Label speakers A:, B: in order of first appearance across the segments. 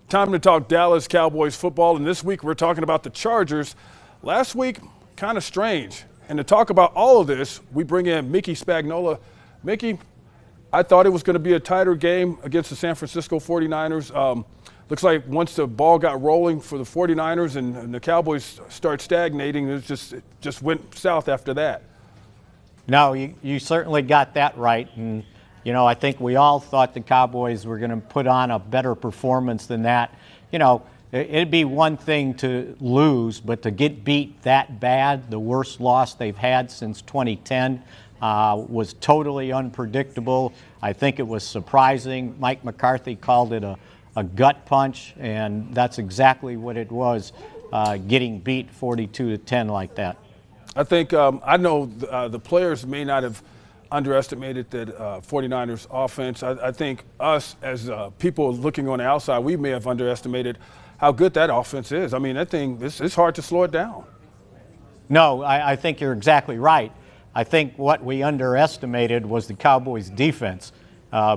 A: Time to talk Dallas Cowboys football, and this week we're talking about the Chargers. Last week, kind of strange. And to talk about all of this, we bring in Mickey Spagnola. Mickey, I thought it was going to be a tighter game against the San Francisco 49ers. Looks like once the ball got rolling for the 49ers and the Cowboys start stagnating, it just went south after that.
B: No, you certainly got that right. And, you know, I think we all thought the Cowboys were going to put on a better performance than that. You know, it'd be one thing to lose, but to get beat that bad, the worst loss they've had since 2010, was totally unpredictable. I think it was surprising. Mike McCarthy called it a gut punch, and that's exactly what it was, getting beat 42-10 like that.
A: I think I know the players may not have underestimated that 49ers offense. I think us as people looking on the outside, we may have underestimated how good that offense is. I mean, that thing, it's hard to slow it down.
B: No, I think you're exactly right. I think what we underestimated was the Cowboys' defense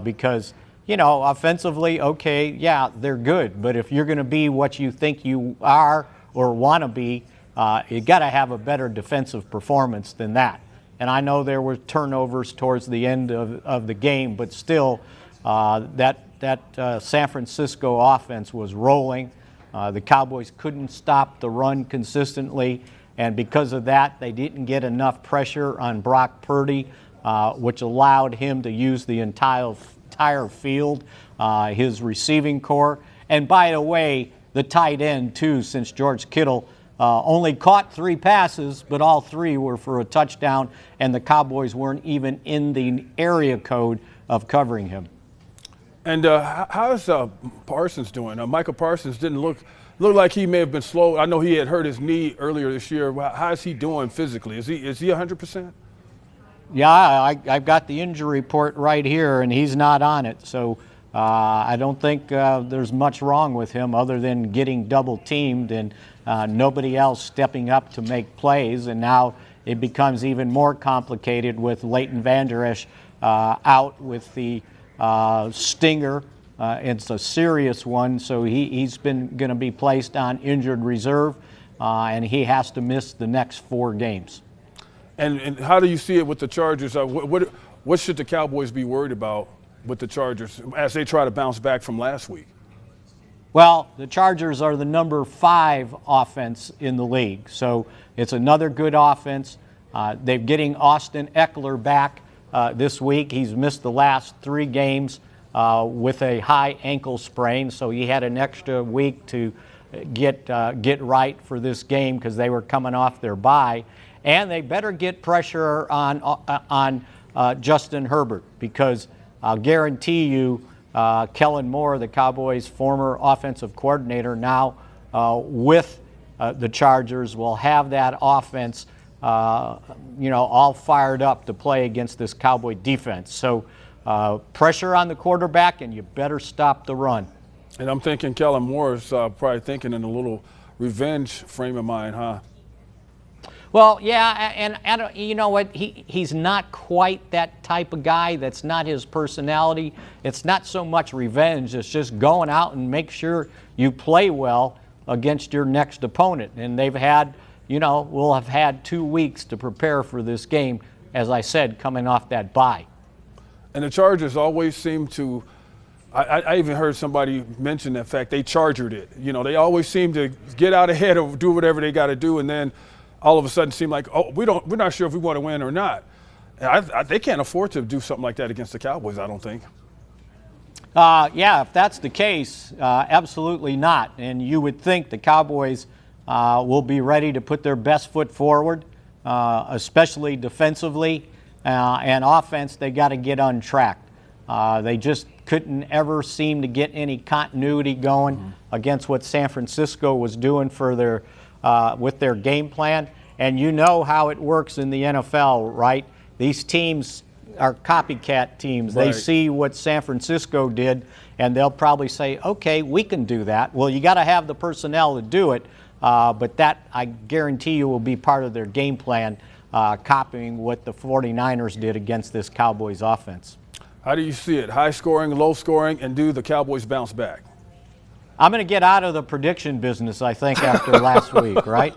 B: because, you know, offensively, okay, yeah, they're good. But if you're going to be what you think you are or want to be, you got to have a better defensive performance than that. And I know there were turnovers towards the end of the game, but still, that San Francisco offense was rolling. The Cowboys couldn't stop the run consistently, and because of that, they didn't get enough pressure on Brock Purdy, which allowed him to use the entire field, his receiving core. And by the way, the tight end, too, since George Kittle only caught 3 passes, but all 3 were for a touchdown, and the Cowboys weren't even in the area code of covering him.
A: And how's Parsons doing? Michael Parsons didn't look like he may have been slow. I know he had hurt his knee earlier this year. How's he doing physically? Is he 100%?
B: Yeah, I've got the injury report right here, and he's not on it. So I don't think there's much wrong with him other than getting double teamed and nobody else stepping up to make plays. And now it becomes even more complicated with Leighton Vander Esch out with the stinger. It's a serious one, so he's been going to be placed on injured reserve, and he has to miss the next 4 games.
A: And how do you see it with the Chargers? What should the Cowboys be worried about with the Chargers as they try to bounce back from last week?
B: Well, the Chargers are the number 5 offense in the league, so it's another good offense. They're getting Austin Eckler back this week. He's missed the last 3 games with a high ankle sprain, so he had an extra week to get right for this game because they were coming off their bye. And they better get pressure on Justin Herbert, because I'll guarantee you Kellen Moore, the Cowboys' former offensive coordinator, now with the Chargers, will have that offense all fired up to play against this Cowboy defense. So pressure on the quarterback, and you better stop the run.
A: And I'm thinking Kellen Moore is probably thinking in a little revenge frame of mind, huh?
B: Well, yeah, and you know what? He's not quite that type of guy. That's not his personality. It's not so much revenge. It's just going out and make sure you play well against your next opponent. And they've had, will have had 2 weeks to prepare for this game, as I said, coming off that bye.
A: And the Chargers always seem to, I even heard somebody mention the fact they chargered it. They always seem to get out ahead or do whatever they got to do, and then all of a sudden seem like, we're not sure if we want to win or not. They can't afford to do something like that against the Cowboys, I don't think.
B: Yeah, if that's the case, absolutely not. And you would think the Cowboys will be ready to put their best foot forward, especially defensively. And offense, they got to get untracked. They just couldn't ever seem to get any continuity going against what San Francisco was doing for their with their game plan. And you know how it works in the NFL, right? These teams are copycat teams.
A: Right.
B: They see what San Francisco did, and they'll probably say, okay, we can do that. Well, you got to have the personnel to do it, but that, I guarantee you, will be part of their game plan, copying what the 49ers did against this Cowboys offense.
A: How do you see it? High scoring, low scoring, and do the Cowboys bounce back?
B: I'm going to get out of the prediction business, I think, after last week, right?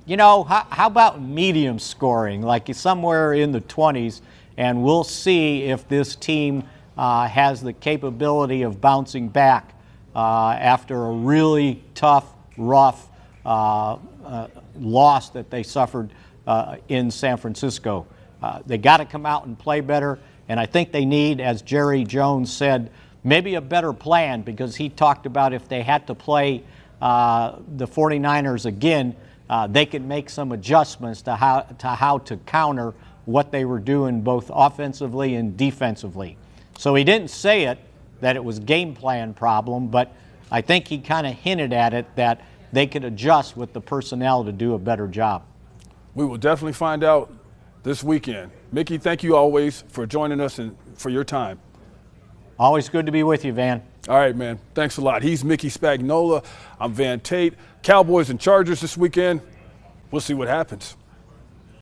B: You know, how about medium scoring, like somewhere in the 20s, and we'll see if this team has the capability of bouncing back after a really tough, rough loss that they suffered in San Francisco. They got to come out and play better, and I think they need, as Jerry Jones said, maybe a better plan, because he talked about if they had to play the 49ers again, they could make some adjustments to how to counter what they were doing both offensively and defensively. So he didn't say it, that it was game plan problem, but I think he kind of hinted at it, that they could adjust with the personnel to do a better job.
A: We will definitely find out this weekend. Mickey, thank you always for joining us and for your time.
B: Always good to be with you, Van.
A: All right, man. Thanks a lot. He's Mickey Spagnola. I'm Van Tate. Cowboys and Chargers this weekend. We'll see what happens.